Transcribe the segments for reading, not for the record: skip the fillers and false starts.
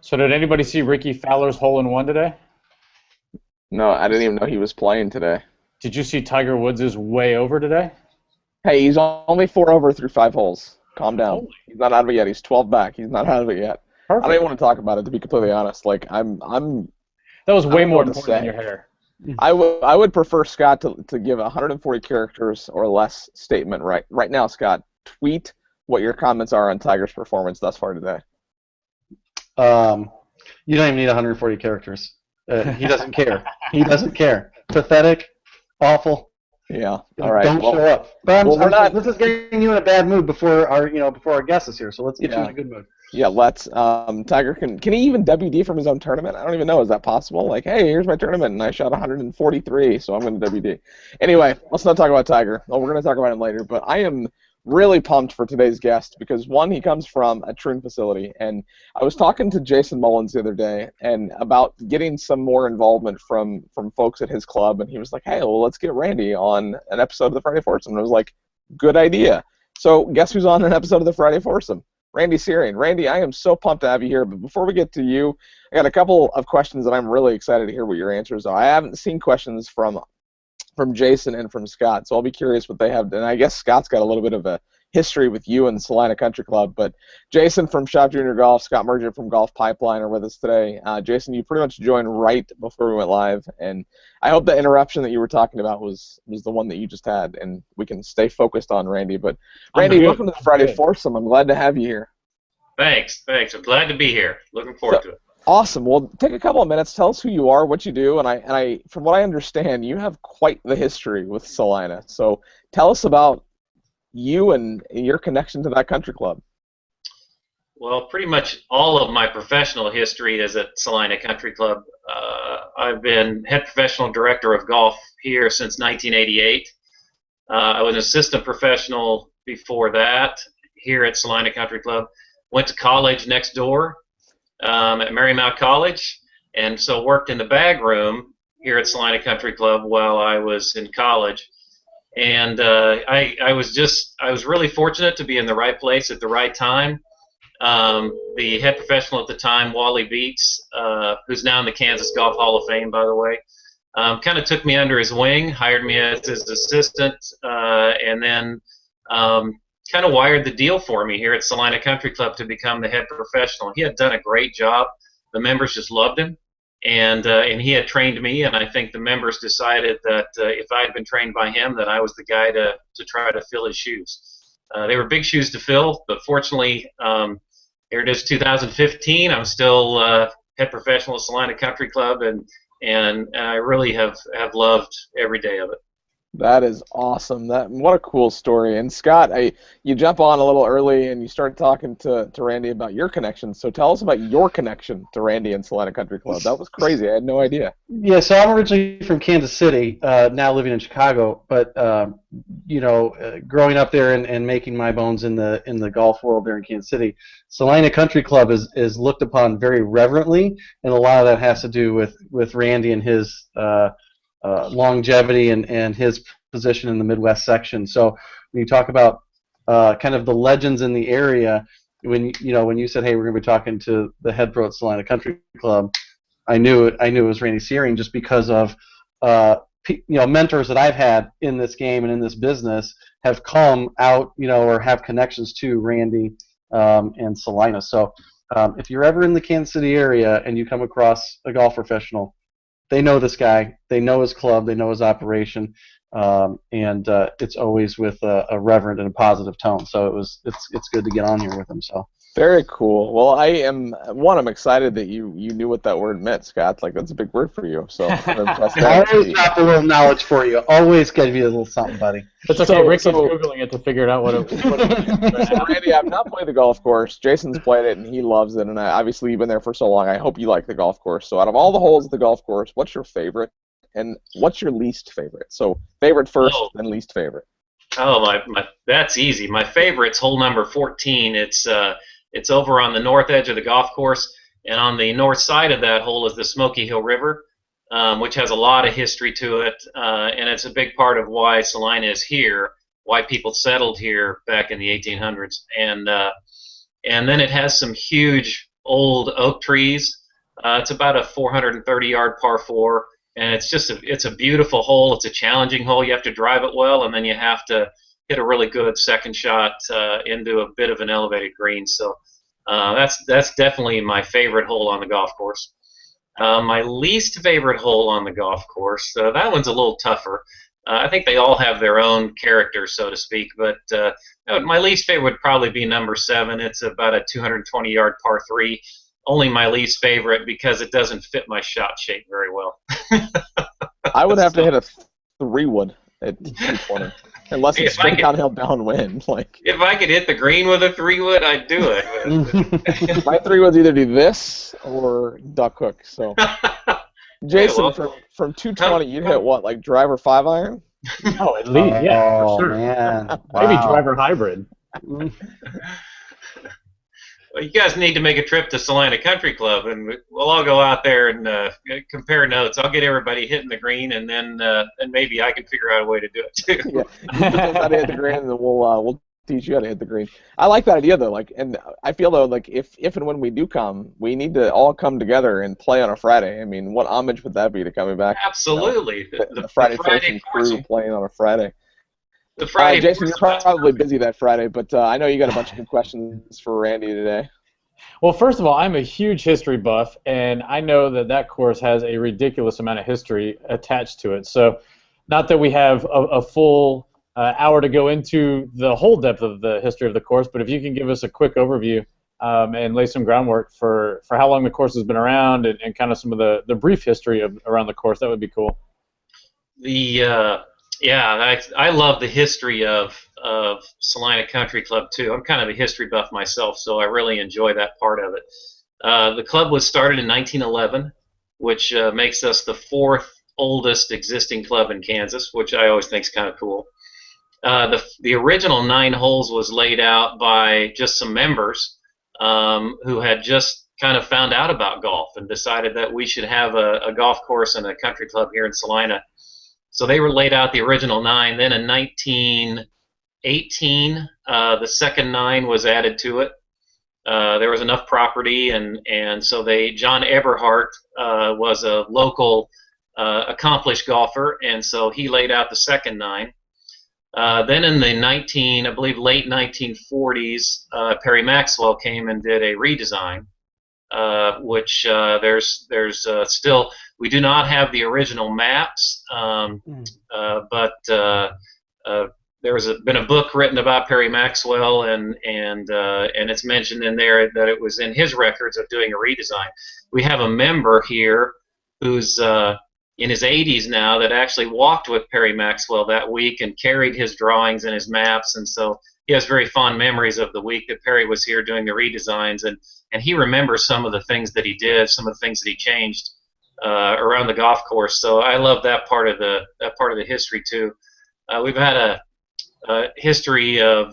So did anybody see Ricky Fowler's hole-in-one today? No, I didn't even know he was playing today. Did you see Tiger Woods' way over today? Hey, he's only 4 over through 5 holes. Calm down. Holy. He's not out of it yet. He's 12 back. He's not out of it yet. I don't even Perfect. want to talk about it, to be completely honest. Like That was I way don't know more what to important than say. your hair. I would prefer Scott to give a 140 characters or less statement right now, Scott. Tweet what your comments are on Tiger's performance thus far today. Um, you don't even need 140 characters. He doesn't care. He doesn't care. Pathetic, awful. Yeah. All right. Don't Well, show up. But we're not. this is getting you in a bad mood before our guest is here. So let's get you in Yeah. a good mood. Yeah. Let's. Tiger can he even WD from his own tournament? I don't even know. Is that possible? Like, hey, here's my tournament, and I shot 143, so I'm going to WD. Anyway, let's not talk about Tiger. Well, we're going to talk about him later. But I am really pumped for today's guest because one, he comes from a Troon facility, and I was talking to Jason Mullins the other day and about getting some more involvement from folks at his club, and he was like, hey, well, let's get Randy on an episode of the Friday Foursome. And I was like, good idea. So guess who's on an episode of the Friday Foursome? Randy Syring. Randy, I am so pumped to have you here, but before we get to you, I got a couple of questions that I'm really excited to hear what your answers are. I haven't seen questions from Jason and from Scott, so I'll be curious what they have. And I guess Scott's got a little bit of a history with you and Salina Country Club, but Jason from Shop Junior Golf, Scott Merger from Golf Pipeline are with us today. Jason, you pretty much joined right before we went live, and I hope the interruption that you were talking about was the one that you just had, and we can stay focused on Randy. But Randy, welcome to the Friday Foursome. I'm glad to have you here. Thanks. I'm glad to be here. Looking forward to it. Awesome. Well, take a couple of minutes. Tell us who you are, what you do, and I, from what I understand, you have quite the history with Salina. So tell us about you and your connection to that country club. Well, pretty much all of my professional history is at Salina Country Club. I've been head professional director of golf here since 1988. I was an assistant professional before that here at Salina Country Club. Went to college next door at Marymount College, and so worked in the bag room here at Salina Country Club while I was in college. And I was really fortunate to be in the right place at the right time. The head professional at the time, Wally Beats, who's now in the Kansas Golf Hall of Fame, by the way, kind of took me under his wing, hired me as his assistant, and then kind of wired the deal for me here at Salina Country Club to become the head professional. He had done a great job. The members just loved him, and he had trained me, and I think the members decided that if I had been trained by him, that I was the guy to try to fill his shoes. They were big shoes to fill, but fortunately, here it is 2015. I'm still head professional at Salina Country Club, and I really have loved every day of it. That is awesome. What a cool story. And Scott, you jump on a little early and you start talking to Randy about your connection. So tell us about your connection to Randy and Salina Country Club. That was crazy. I had no idea. Yeah, so I'm originally from Kansas City, now living in Chicago. But growing up there and making my bones in the golf world there in Kansas City, Salina Country Club is looked upon very reverently, and a lot of that has to do with Randy and his longevity and his position in the Midwest section. So when you talk about kind of the legends in the area, when you said, hey, we're going to be talking to the head pro at Salina Country Club, I knew it was Randy Syring, just because of mentors that I've had in this game and in this business have come out, or have connections to Randy and Salina. So if you're ever in the Kansas City area and you come across a golf professional, they know this guy, they know his club, they know his operation, and it's always with a reverent and a positive tone. So it's good to get on here with him. So very cool. Well, I'm excited that you knew what that word meant, Scott. Like, that's a big word for you. So I'm impressed. I always drop a little knowledge for you. Always give you a little something, buddy. That's okay. Ricky's Googling it to figure it out what it means. So, Randy, I've not played the golf course. Jason's played it, and he loves it. And obviously, you've been there for so long. I hope you like the golf course. So out of all the holes at the golf course, what's your favorite? And what's your least favorite? So favorite first, then least favorite. Oh, my that's easy. My favorite's hole number 14. It's over on the north edge of the golf course, and on the north side of that hole is the Smoky Hill River, which has a lot of history to it, and it's a big part of why Salina is here, why people settled here back in the 1800s. And then it has some huge old oak trees. It's about a 430-yard par 4, and it's a beautiful hole. It's a challenging hole. You have to drive it well, and then you have to hit a really good second shot into a bit of an elevated green. So that's definitely my favorite hole on the golf course. My least favorite hole on the golf course, that one's a little tougher. I think they all have their own character, so to speak, but my least favorite would probably be number 7. It's about a 220-yard par 3. Only my least favorite because it doesn't fit my shot shape very well. I would have to hit a 3-wood at 220, unless it's straight downhill downwind. Like, if I could hit the green with a 3-wood, I'd do it. my 3-woods either do this or duck hook. So, Jason, yeah, well, from 220, you hit what, like driver 5-iron? Oh, at least, yeah, for sure. Man. Maybe Wow. driver hybrid. Well, you guys need to make a trip to Salina Country Club, and we'll all go out there and compare notes. I'll get everybody hitting the green, and then and maybe I can figure out a way to do it too. Yeah, you teach us how to hit the green, and then we'll teach you how to hit the green. I like that idea though. Like, and I feel though, like if and when we do come, we need to all come together and play on a Friday. I mean, what homage would that be to coming back? Absolutely, You know, the Friday Foursome crew playing on a Friday. The Friday Jason, you're Foursome. probably busy that Friday, but I know you got a bunch of good questions for Randy today. Well, first of all, I'm a huge history buff, and I know that course has a ridiculous amount of history attached to it. So, not that we have a full hour to go into the whole depth of the history of the course, but if you can give us a quick overview and lay some groundwork for how long the course has been around and kind of some of the brief history around the course, that would be cool. I love the history of Salina Country Club too. I'm kind of a history buff myself, so I really enjoy that part of it. The club was started in 1911, which makes us the 4th oldest existing club in Kansas, which I always think is kind of cool. The original 9 holes was laid out by just some members who had just kind of found out about golf and decided that we should have a golf course and a country club here in Salina. So they were laid out the original 9. Then in 1918, the second 9 was added to it. There was enough property, and so John Eberhardt was a local accomplished golfer, and so he laid out the second 9. Then in the late 1940s, Perry Maxwell came and did a redesign, which there's still. We do not have the original maps, but there has been a book written about Perry Maxwell, and it's mentioned in there that it was in his records of doing a redesign. We have a member here who's in his 80s now that actually walked with Perry Maxwell that week and carried his drawings and his maps, and so he has very fond memories of the week that Perry was here doing the redesigns, and he remembers some of the things that he did, some of the things that he changed around the golf course. So I love that part of the history too. We've had a history of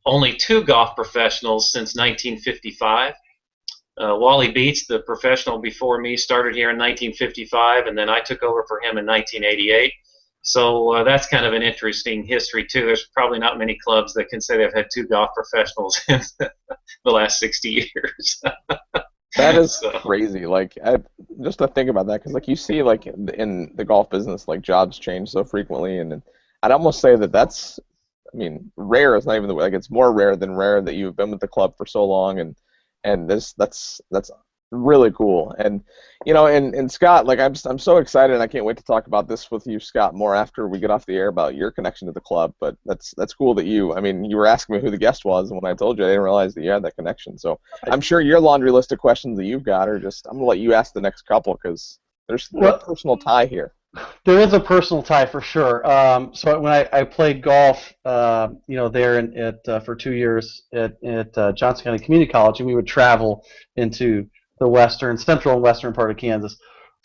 only 2 golf professionals since 1955. Wally Beats, the professional before me, started here in 1955, and then I took over for him in 1988. So that's kind of an interesting history too. There's probably not many clubs that can say they've had 2 golf professionals in the last 60 years. That is crazy. Like, just to think about that, because like you see, like in the golf business, like jobs change so frequently, and I'd almost say that's, I mean, rare is not even the way. Like, it's more rare than rare that you've been with the club for so long, and that's really cool. And you know, and Scott, like I'm so excited, and I can't wait to talk about this with you, Scott, more after we get off the air about your connection to the club. But that's cool that you were asking me who the guest was, and when I told you, I didn't realize that you had that connection. So I'm sure your laundry list of questions that you've got are just, I'm gonna let you ask the next couple, because there's a personal tie here. There is a personal tie for sure. So when I played golf, there for 2 years at Johnson County Community College, and we would travel into the central and western part of Kansas.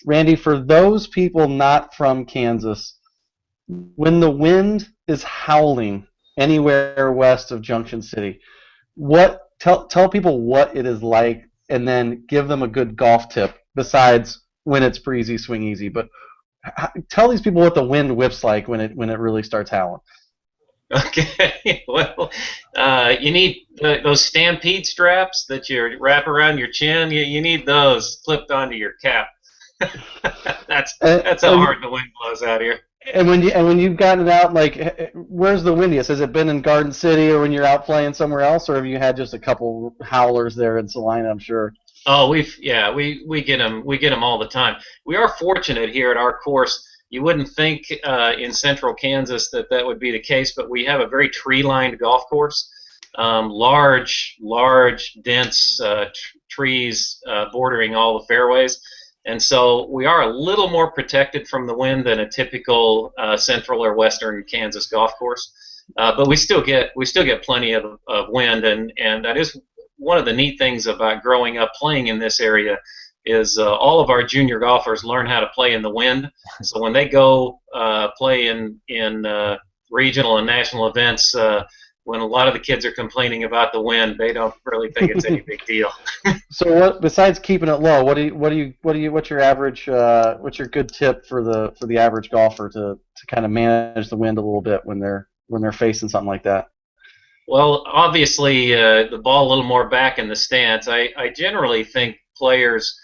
Randy, for those people not from Kansas, when the wind is howling anywhere west of Junction City, tell people what it is like, and then give them a good golf tip besides when it's breezy, swing easy. But tell these people what the wind whips like when it really starts howling. Okay, well, you need those stampede straps that you wrap around your chin. You need those clipped onto your cap. that's And, that's how and hard the wind blows out here. when you've gotten it out, like, where's the windiest? Has it been in Garden City, or when you're out playing somewhere else, or have you had just a couple howlers there in Salina? I'm sure. Oh, we get them all the time. We are fortunate here at our course. You wouldn't think in central Kansas that that would be the case, but we have a very tree-lined golf course. Large, dense trees bordering all the fairways, and so we are a little more protected from the wind than a typical central or western Kansas golf course. But we still get plenty of wind, and that is one of the neat things about growing up playing in this area is all of our junior golfers learn how to play in the wind. So when they go play in regional and national events, when a lot of the kids are complaining about the wind, they don't really think it's any big deal. So what, besides keeping it low, what's your average, what's your good tip for the average golfer to kind of manage the wind a little bit when they're facing something like that? Well, obviously, the ball a little more back in the stance. I generally think players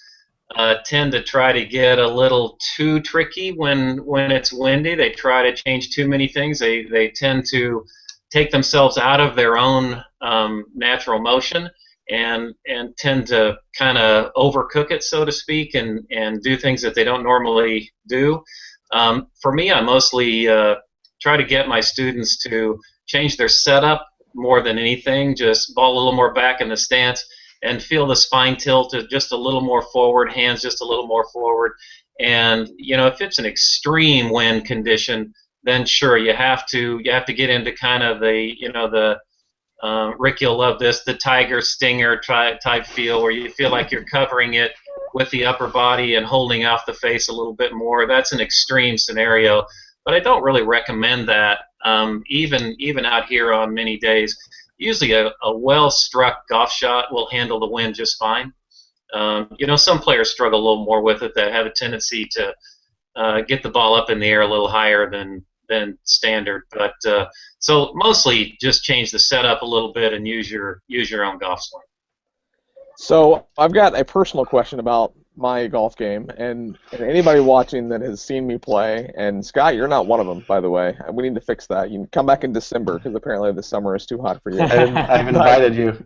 tend to try to get a little too tricky when it's windy. They try to change too many things. They tend to take themselves out of their own natural motion and tend to kind of overcook it, so to speak, and do things that they don't normally do. For me, I mostly try to get my students to change their setup more than anything. Just ball a little more back in the stance and feel the spine tilt just a little more forward, hands just a little more forward. And if it's an extreme wind condition, then sure you have to get into kind of the Rick, you'll love this, the tiger stinger type feel where you feel like you're covering it with the upper body and holding off the face a little bit more. That's an extreme scenario, but I don't really recommend that. Even out here on many days, usually a well-struck golf shot will handle the wind just fine. Some players struggle a little more with it that have a tendency to get the ball up in the air a little higher than standard. But so mostly just change the setup a little bit and use your own golf swing. So I've got a personal question about my golf game, and anybody watching that has seen me play, and Scott, you're not one of them, by the way. We need to fix that. You can come back in December because apparently the summer is too hot for you. I've invited you.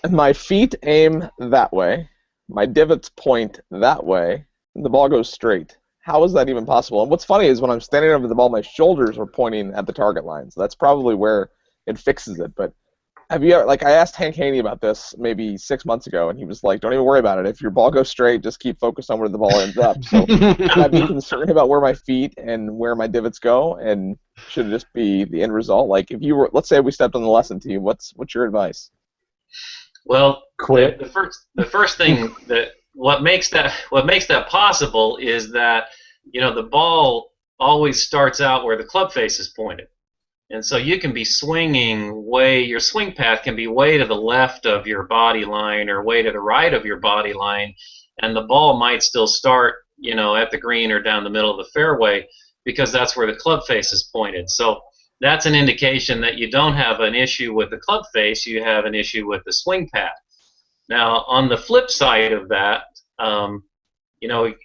My feet aim that way, my divots point that way, and the ball goes straight. How is that even possible? And what's funny is when I'm standing over the ball, my shoulders are pointing at the target line. So that's probably where it fixes it. But have you ever, I asked Hank Haney about this maybe 6 months ago, and he was like, don't even worry about it. If your ball goes straight, just keep focused on where the ball ends up. So should I be concerned about where my feet and where my divots go? And should it just be the end result? Like if you were, let's say we stepped on the lesson tee, what's your advice? Well, Quit. The first thing that what makes that possible is that the ball always starts out where the club face is pointed. And so you can be swinging your swing path can be way to the left of your body line or way to the right of your body line, and the ball might still start, at the green or down the middle of the fairway because that's where the club face is pointed. So that's an indication that you don't have an issue with the club face, you have an issue with the swing path. Now, on the flip side of that,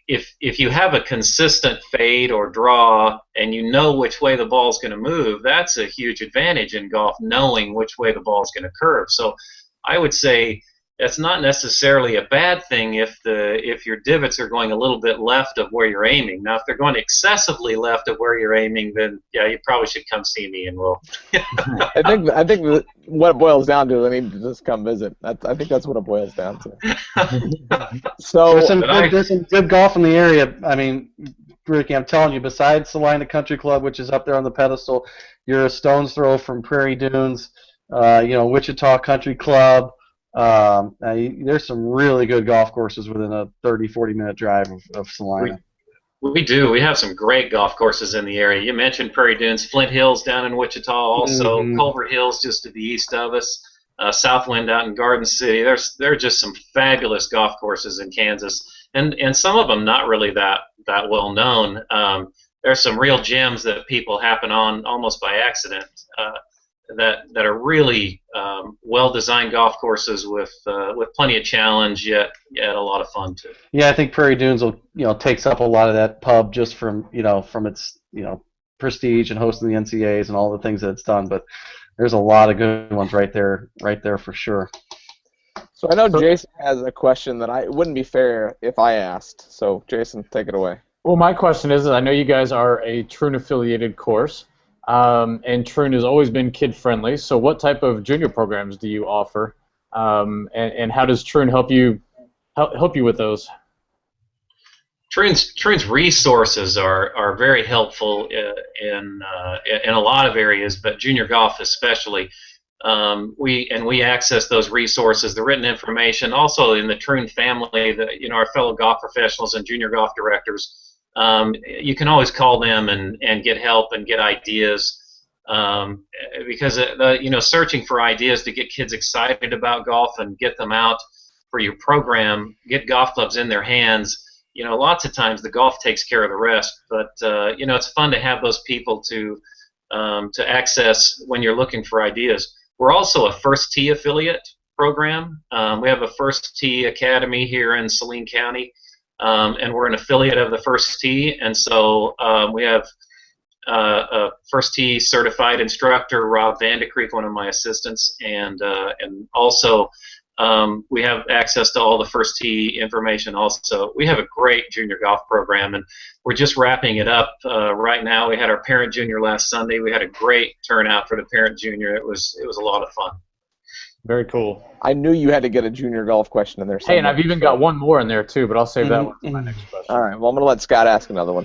if you have a consistent fade or draw and you know which way the ball's going to move, that's a huge advantage in golf, knowing which way the ball's going to curve. So I would say that's not necessarily a bad thing if your divots are going a little bit left of where you're aiming. Now, if they're going excessively left of where you're aiming, then yeah, you probably should come see me and we'll. I think what it boils down to is I need to just come visit. I think that's what it boils down to. So there's some good golf in the area. I mean, Ricky, I'm telling you, besides Salina Country Club, which is up there on the pedestal, you're a stone's throw from Prairie Dunes, Wichita Country Club. There's some really good golf courses within a 30-40 minute drive of Salina. We do. We have some great golf courses in the area. You mentioned Prairie Dunes, Flint Hills down in Wichita, also Culver Hills just to the east of us, Southwind out in Garden City. There are just some fabulous golf courses in Kansas, and some of them not really that well known. there's some real gems that people happen on almost by accident. That are really well-designed golf courses with plenty of challenge, yet a lot of fun too. Yeah, I think Prairie Dunes will takes up a lot of that pub just from from its prestige and hosting the NCAAs and all the things that it's done. But there's a lot of good ones right there for sure. So I know Jason has a question that it wouldn't be fair if I asked. So Jason, take it away. Well, my question is, I know you guys are a Troon affiliated course. And Troon has always been kid-friendly. So what type of junior programs do you offer, and how does Troon help you with those? Troon's resources are very helpful in a lot of areas, but junior golf especially. We access those resources, the written information, also in the Troon family. Our fellow golf professionals and junior golf directors. You can always call them and get help and get ideas, because searching for ideas to get kids excited about golf and get them out for your program, get golf clubs in their hands. Lots of times the golf takes care of the rest, but it's fun to have those people to access when you're looking for ideas. We're also a First Tee affiliate program. We have a First Tee Academy here in Salina County. And we're an affiliate of the First Tee, and so we have a First Tee certified instructor, Rob Vandekreek, one of my assistants, and also we have access to all the First Tee information. Also, we have a great junior golf program, and we're just wrapping it up right now. We had our parent junior last Sunday. We had a great turnout for the parent junior. It was a lot of fun. Very cool. I knew you had to get a junior golf question in there somewhere. Hey, and I've even got one more in there too, but I'll save that one for my next question. All right. Well, I'm going to let Scott ask another one.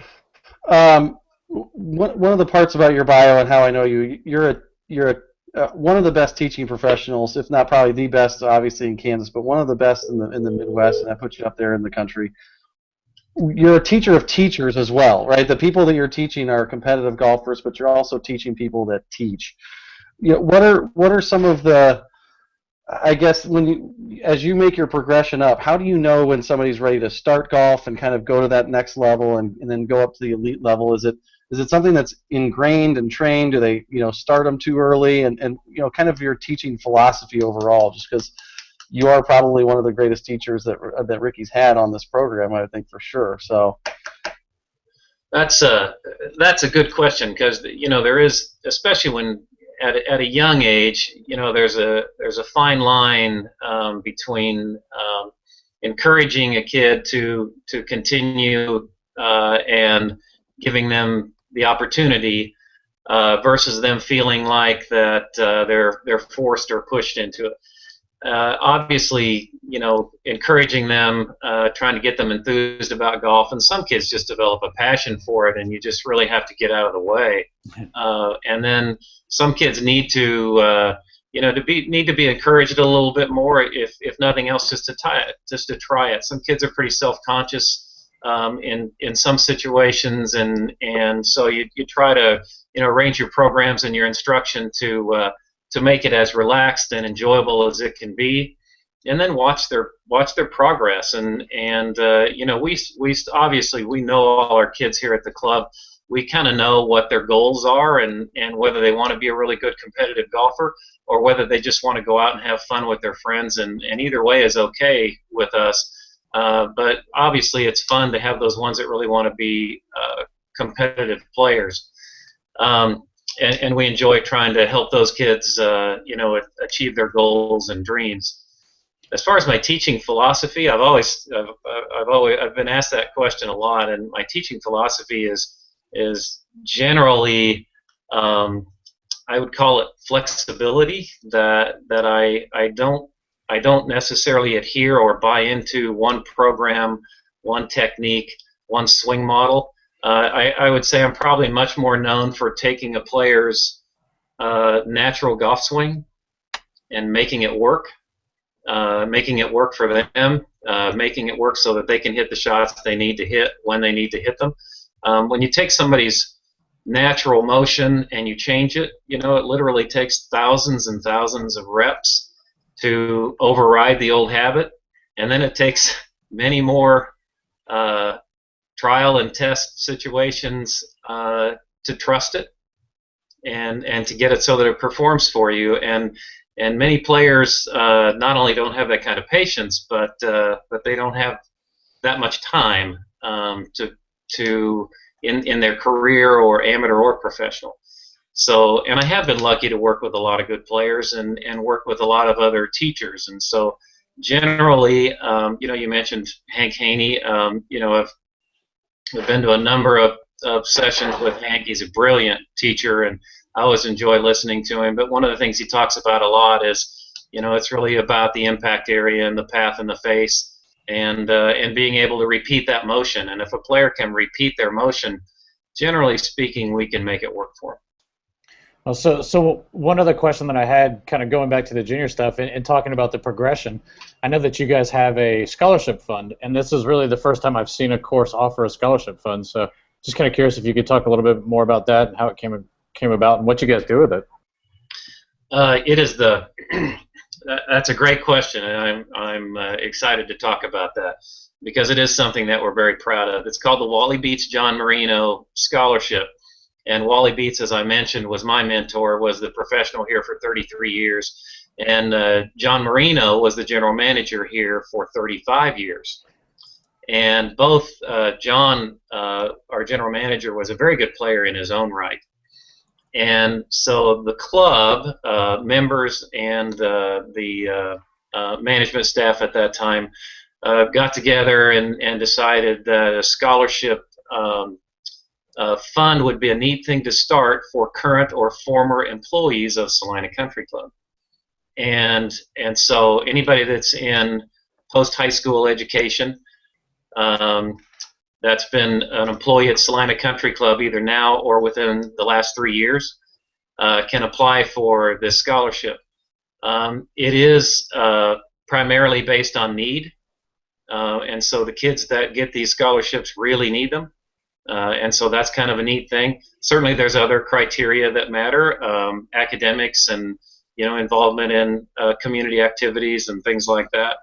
One of the parts about your bio and how I know you're one of the best teaching professionals, if not probably the best, obviously in Kansas, but one of the best in the Midwest, and that puts you up there in the country. You're a teacher of teachers as well, right? The people that you're teaching are competitive golfers, but you're also teaching people that teach. What are some of the, I guess, as you make your progression up, how do you know when somebody's ready to start golf and kind of go to that next level and then go up to the elite level? Is it something that's ingrained and trained? Do they start them too early? And kind of your teaching philosophy overall, just because you are probably one of the greatest teachers that Ricky's had on this program, I think, for sure. So that's a good question, because there is, especially when at a young age, there's a fine line between encouraging a kid to continue and giving them the opportunity versus them feeling like that they're forced or pushed into it. Obviously, encouraging them, trying to get them enthused about golf, and some kids just develop a passion for it, and you just really have to get out of the way. And then some kids need to, need to be encouraged a little bit more, if nothing else, just to try it. Some kids are pretty self-conscious in some situations, and so you try to arrange your programs and your instruction to make it as relaxed and enjoyable as it can be, and then watch their progress. And we obviously know all our kids here at the club. We kind of know what their goals are and whether they want to be a really good competitive golfer or whether they just want to go out and have fun with their friends. And either way is okay with us. But obviously it's fun to have those ones that really want to be competitive players. And we enjoy trying to help those kids, achieve their goals and dreams. As far as my teaching philosophy, I've been asked that question a lot, and my teaching philosophy is generally, I would call it flexibility. That I don't necessarily adhere or buy into one program, one technique, one swing model. I would say I'm probably much more known for taking a player's natural golf swing and making it work for them, making it work so that they can hit the shots they need to hit when they need to hit them. When you take somebody's natural motion and you change it, it literally takes thousands and thousands of reps to override the old habit, and then it takes many more trial and test situations to trust it and to get it so that it performs for you. And many players not only don't have that kind of patience, but they don't have that much time to in their career, or amateur or professional. So, and I have been lucky to work with a lot of good players and work with a lot of other teachers. And so, generally, you mentioned Hank Haney. I've been to a number of sessions with Hank. He's a brilliant teacher, and I always enjoy listening to him. But one of the things he talks about a lot is, it's really about the impact area and the path and the face, and being able to repeat that motion. And if a player can repeat their motion, generally speaking, we can make it work for them. Well, so one other question that I had, kind of going back to the junior stuff and talking about the progression, I know that you guys have a scholarship fund, and this is really the first time I've seen a course offer a scholarship fund. So just kind of curious if you could talk a little bit more about that and how it came about and what you guys do with it. That's a great question, and I'm excited to talk about that because it is something that we're very proud of. It's called the Wally Beats John Marino Scholarship. And Wally Beats, as I mentioned, was my mentor, was the professional here for 33 years. And John Marino was the general manager here for 35 years. And both John, our general manager, was a very good player in his own right. And so the club members and the management staff at that time got together and decided that a scholarship fund would be a neat thing to start for current or former employees of Salina Country Club. And so anybody that's in post-high school education that's been an employee at Salina Country Club either now or within the last 3 years can apply for this scholarship. It is primarily based on need, and so the kids that get these scholarships really need them. And so that's kind of a neat thing. Certainly there's other criteria that matter, academics and involvement in community activities and things like that.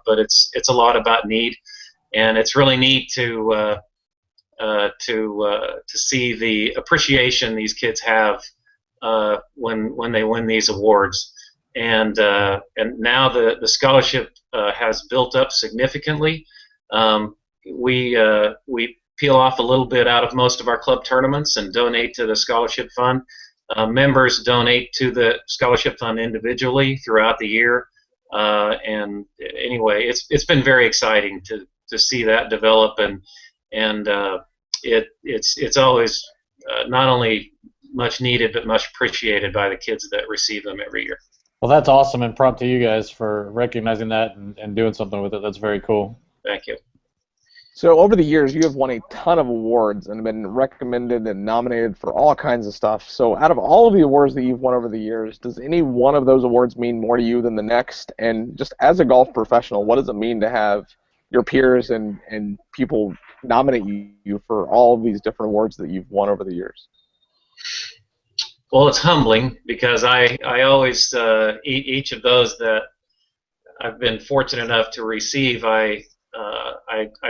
But it's a lot about need, and it's really neat to see the appreciation these kids have when they win these awards. And now the scholarship has built up significantly. We peel off a little bit out of most of our club tournaments and donate to the scholarship fund. Members donate to the scholarship fund individually throughout the year. And anyway, it's been very exciting to see that develop, and it's always not only much needed but much appreciated by the kids that receive them every year. Well, that's awesome, and prompt to you guys for recognizing that and doing something with it. That's very cool. Thank you. So over the years, you have won a ton of awards and been recommended and nominated for all kinds of stuff. So out of all of the awards that you've won over the years, does any one of those awards mean more to you than the next? And just as a golf professional, what does it mean to have your peers and people nominate you for all of these different awards that you've won over the years? Well, it's humbling because I always, each of those that I've been fortunate enough to receive, I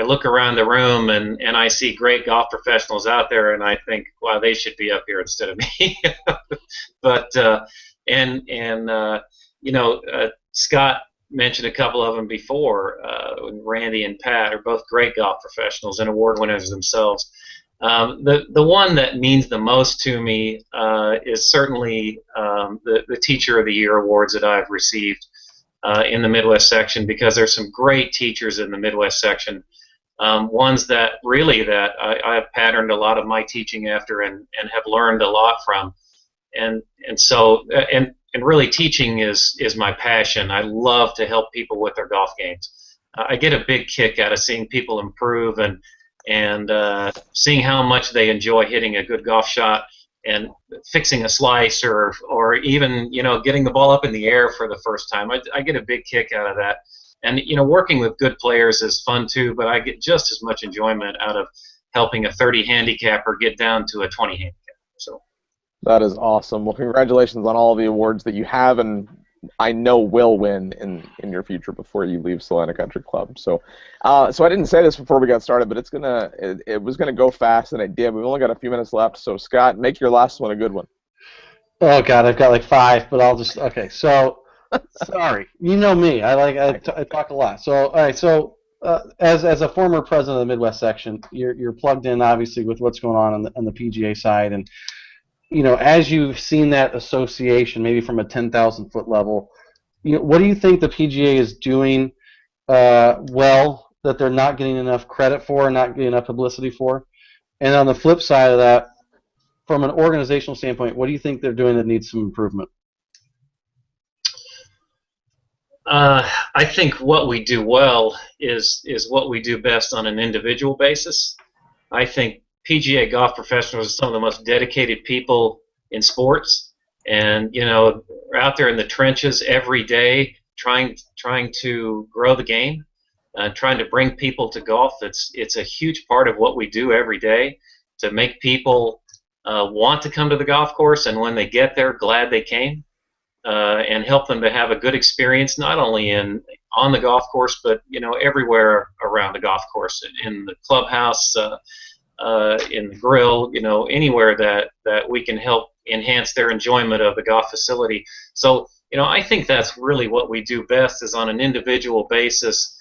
look around the room and I see great golf professionals out there, and I think, wow, they should be up here instead of me. But Scott mentioned a couple of them before. Randy and Pat are both great golf professionals and award winners themselves. The one that means the most to me is certainly the Teacher of the Year awards that I've received in the Midwest section, because there's some great teachers in the Midwest section, ones that I've patterned a lot of my teaching after and have learned a lot from, and really teaching is my passion. I love to help people with their golf games. I get a big kick out of seeing people improve and seeing how much they enjoy hitting a good golf shot and fixing a slice or even getting the ball up in the air for the first time. I get a big kick out of that. And working with good players is fun too, but I get just as much enjoyment out of helping a 30 handicapper get down to a 20 handicap. So that is awesome. Well, congratulations on all the awards that you have and I know will win in your future before you leave Salina Country Club. So, so I didn't say this before we got started, but it was gonna go fast, and it did. We've only got a few minutes left. So, Scott, make your last one a good one. Oh God, I've got like 5, but I'll just okay. So sorry, you know me. I talk a lot. So all right. So as a former president of the Midwest section, you're plugged in obviously with what's going on the PGA side, and as you've seen that association maybe from a 10,000 foot level, what do you think the PGA is doing well that they're not getting enough credit for, not getting enough publicity for? And on the flip side of that, from an organizational standpoint, what do you think they're doing that needs some improvement? I think what we do well is what we do best on an individual basis. I think PGA golf professionals are some of the most dedicated people in sports, and are out there in the trenches every day trying to grow the game, trying to bring people to golf. It's a huge part of what we do every day to make people want to come to the golf course, and when they get there, glad they came, and help them to have a good experience, not only on the golf course, but everywhere around the golf course, in the clubhouse, in the grill, anywhere that we can help enhance their enjoyment of the golf facility. So, I think that's really what we do best, is on an individual basis.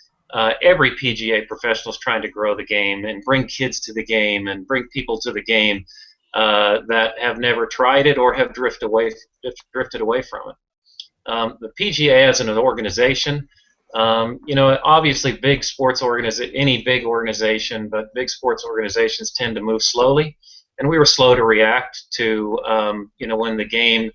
Every PGA professional is trying to grow the game and bring kids to the game and bring people to the game that have never tried it or have drifted away from it. The PGA as an organization, obviously big sports any big organization, but big sports organizations tend to move slowly, and we were slow to react to when the game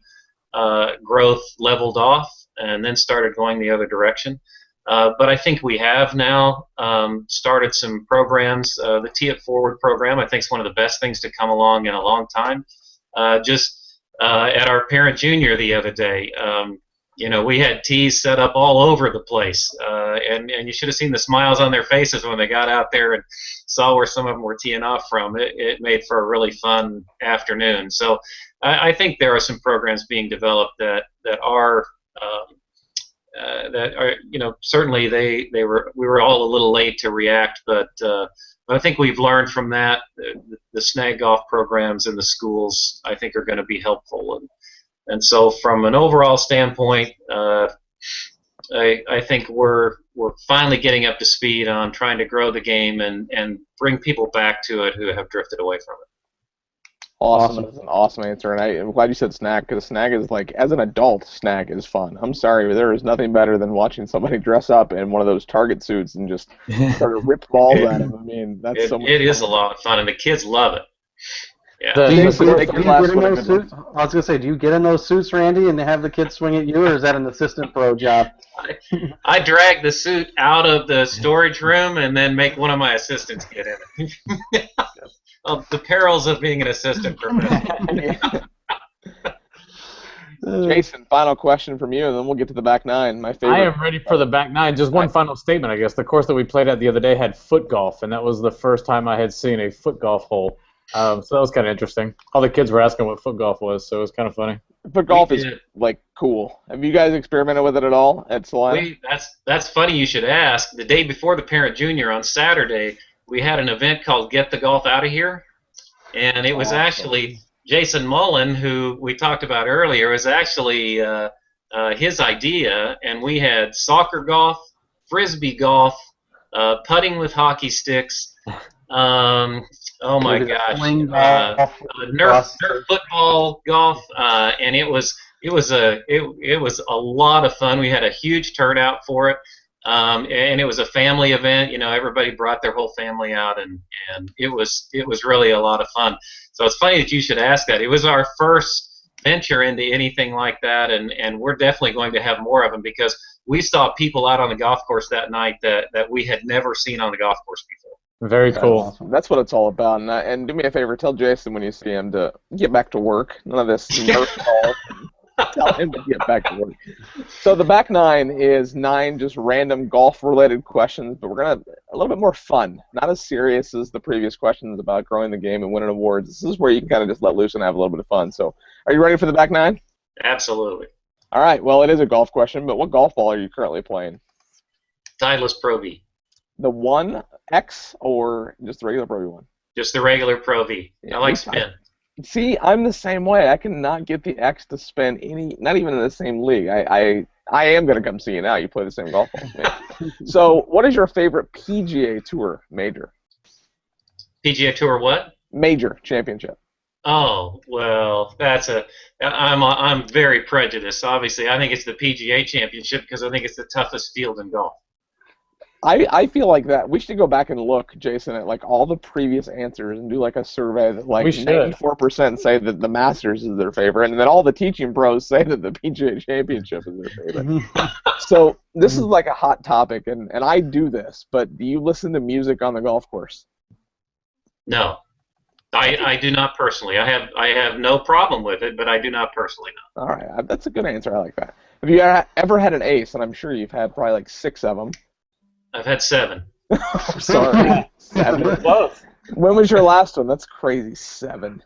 growth leveled off and then started going the other direction. But I think we have now started some programs. The Tee It Forward program, I think, is one of the best things to come along in a long time. Just at our parent junior the other day, we had tees set up all over the place, and you should have seen the smiles on their faces when they got out there and saw where some of them were teeing off from. It made for a really fun afternoon. So I think there are some programs being developed that are certainly we were all a little late to react, but I think we've learned from that. The snag golf programs in the schools, I think, are going to be helpful, and so from an overall standpoint, I think we're finally getting up to speed on trying to grow the game and bring people back to it who have drifted away from it. Awesome. That's an awesome answer, and I'm glad you said snag, because snag is like, as an adult, snag is fun. I'm sorry, but there is nothing better than watching somebody dress up in one of those Target suits and just start to rip balls at them. I mean, that's so much fun. It is a lot of fun, and the kids love it. Yeah. Do you get in those suits? I was going to say, do you get in those suits, Randy, and have the kids swing at you, or is that an assistant pro job? I drag the suit out of the storage room and then make one of my assistants get in it. Of the perils of being an assistant professional. Jason, final question from you, and then we'll get to the back nine. My favorite. I am ready for the back nine. Just one final statement, I guess. The course that we played at the other day had foot golf, and that was the first time I had seen a foot golf hole. So that was kind of interesting. All the kids were asking what foot golf was, so it was kind of funny. Foot golf is like cool. Have you guys experimented with it at all at Salina? That's funny you should ask. The day before the parent junior on Saturday, we had an event called Get the Golf Out of Here, and it was actually Jason Mullen, who we talked about earlier, was actually his idea, and we had soccer golf, frisbee golf, putting with hockey sticks, oh my gosh, Nerf football golf, and it was a lot of fun. We had a huge turnout for it. And it was a family event. Everybody brought their whole family out, and it was really a lot of fun. So it's funny that you should ask that. It was our first venture into anything like that, and we're definitely going to have more of them, because we saw people out on the golf course that night that we had never seen on the golf course before. Very cool. Awesome. That's what it's all about. And do me a favor, tell Jason when you see him to get back to work. None of this Nerf calls. Tell him to get back to work. So the back nine is 9 just random golf-related questions, but we're going to a little bit more fun. Not as serious as the previous questions about growing the game and winning awards. This is where you can kind of just let loose and have a little bit of fun. So are you ready for the back nine? Absolutely. All right. Well, it is a golf question, but what golf ball are you currently playing? Titleist Pro V. The 1X or just the regular Pro V one? Just the regular Pro V. Yeah, I like spin. See, I'm the same way. I cannot get the X to spin not even in the same league. I am going to come see you now. You play the same golf ball as me. So, what is your favorite PGA Tour major? PGA Tour what? Major championship. Oh, well, I'm very prejudiced. Obviously, I think it's the PGA Championship because I think it's the toughest field in golf. I feel like that we should go back and look, Jason, at like all the previous answers and do like a survey that like 94% say that the Masters is their favorite, and then all the teaching pros say that the PGA Championship is their favorite. So this is like a hot topic, and I do this, but do you listen to music on the golf course? No, I do not personally. I have no problem with it, but I do not personally know. All right, that's a good answer. I like that. Have you ever had an ace? And I'm sure you've had probably like 6 of them. I've had 7. Sorry. 7. Close. When was your last one? That's crazy. 7.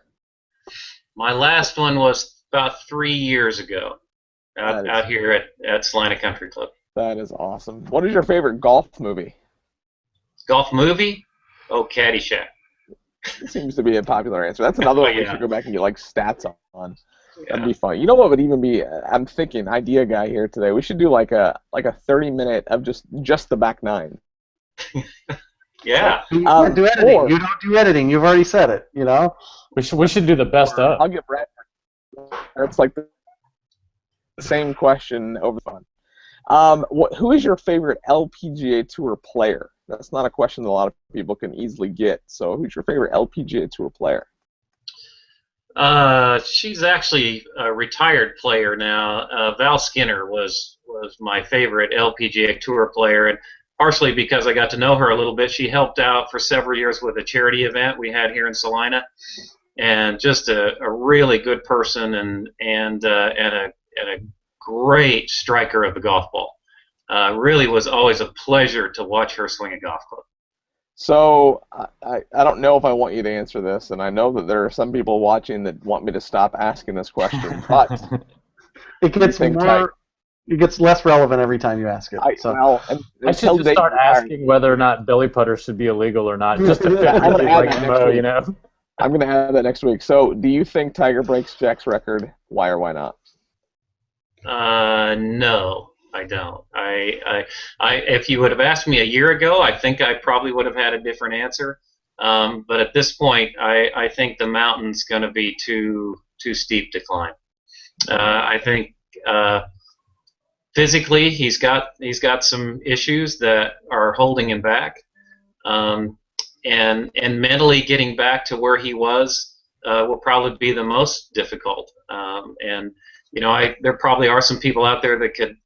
My last one was about 3 years ago out here at Salina Country Club. That is awesome. What is your favorite golf movie? Golf movie? Oh, Caddyshack. It seems to be a popular answer. That's another one we should go back and get like stats on. Yeah. That'd be fun. You know what would even be? I'm thinking, idea guy here today. We should do like a 30-minute of just the back 9. Yeah. You don't do editing. You don't do editing. You've already said it. You know. We should do the best of. I'll get Brad. It's like the same question over the phone. Who is your favorite LPGA Tour player? That's not a question that a lot of people can easily get. So, who's your favorite LPGA Tour player? She's actually a retired player now. Val Skinner was my favorite LPGA Tour player, and partially because I got to know her a little bit. She helped out for several years with a charity event we had here in Salina, and just a really good person and a great striker of the golf ball. Really was always a pleasure to watch her swing a golf club. So I don't know if I want you to answer this, and I know that there are some people watching that want me to stop asking this question, but it gets less relevant every time you ask it. I should just start asking whether or not belly putters should be illegal or not, just to fit like Mo, you know. I'm going to add that next week. So, do you think Tiger breaks Jack's record? Why or why not? No. I don't. If you would have asked me a year ago, I think I probably would have had a different answer. But at this point, I think the mountain's going to be too steep to climb. I think physically he's got some issues that are holding him back, and mentally getting back to where he was will probably be the most difficult. And you know, there probably are some people out there that could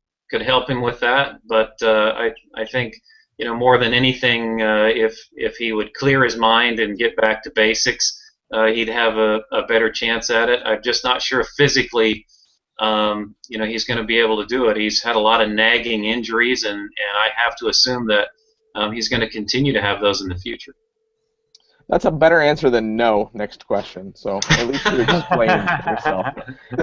help him with that, but I think, you know, more than anything, if he would clear his mind and get back to basics, he'd have a better chance at it. I'm just not sure physically, you know, he's going to be able to do it. He's had a lot of nagging injuries, and I have to assume that he's going to continue to have those in the future. That's a better answer than no. Next question. So at least you explained yourself.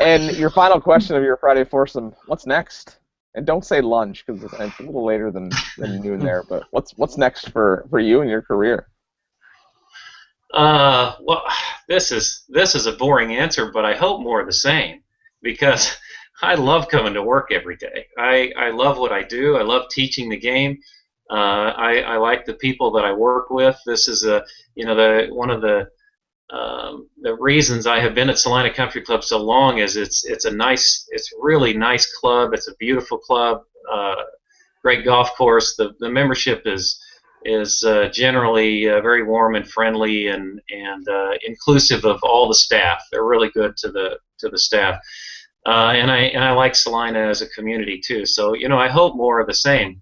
And your final question of your Friday Foursome, what's next? And don't say lunch because it's a little later than noon there. But what's next for you and your career? Well, this is a boring answer, but I hope more of the same, because I love coming to work every day. I love what I do. I love teaching the game. I like the people that I work with. This is one of the reasons I have been at Salina Country Club so long is it's a really nice club. It's a beautiful club, great golf course. The membership is generally very warm and friendly and inclusive of all the staff. They're really good to the staff, and I like Salina as a community too. So you know, I hope more of the same.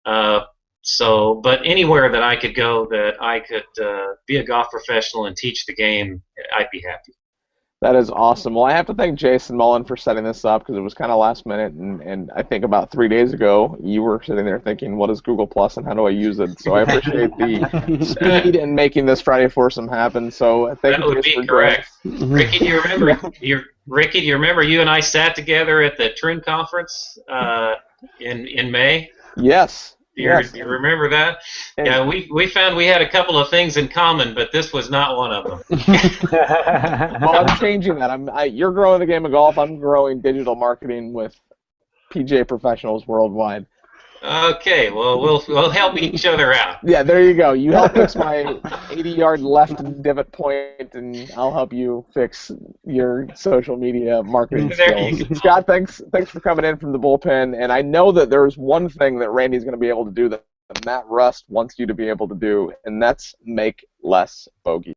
But anywhere that I could go that I could be a golf professional and teach the game, I'd be happy. That is awesome. Well, I have to thank Jason Mullen for setting this up because it was kind of last minute, and I think about 3 days ago you were sitting there thinking, what is Google Plus and how do I use it? So I appreciate the speed in making this Friday Foursome happen. So thank That you, would Jason, be for joining correct. us. Ricky, do you remember? Ricky, do you remember you and I sat together at the Troon conference in May? Yes. Do Yes. you remember that? And Yeah, we found we had a couple of things in common, but this was not one of them. well, I'm changing that. You're growing the game of golf. I'm growing digital marketing with PGA professionals worldwide. Okay, well we'll help each other out. Yeah, there you go. You help fix my 80-yard left divot point, and I'll help you fix your social media marketing There you skills. go. Scott, thanks for coming in from the bullpen. And I know that there's one thing that Randy's going to be able to do that Matt Rust wants you to be able to do, and that's make less bogey.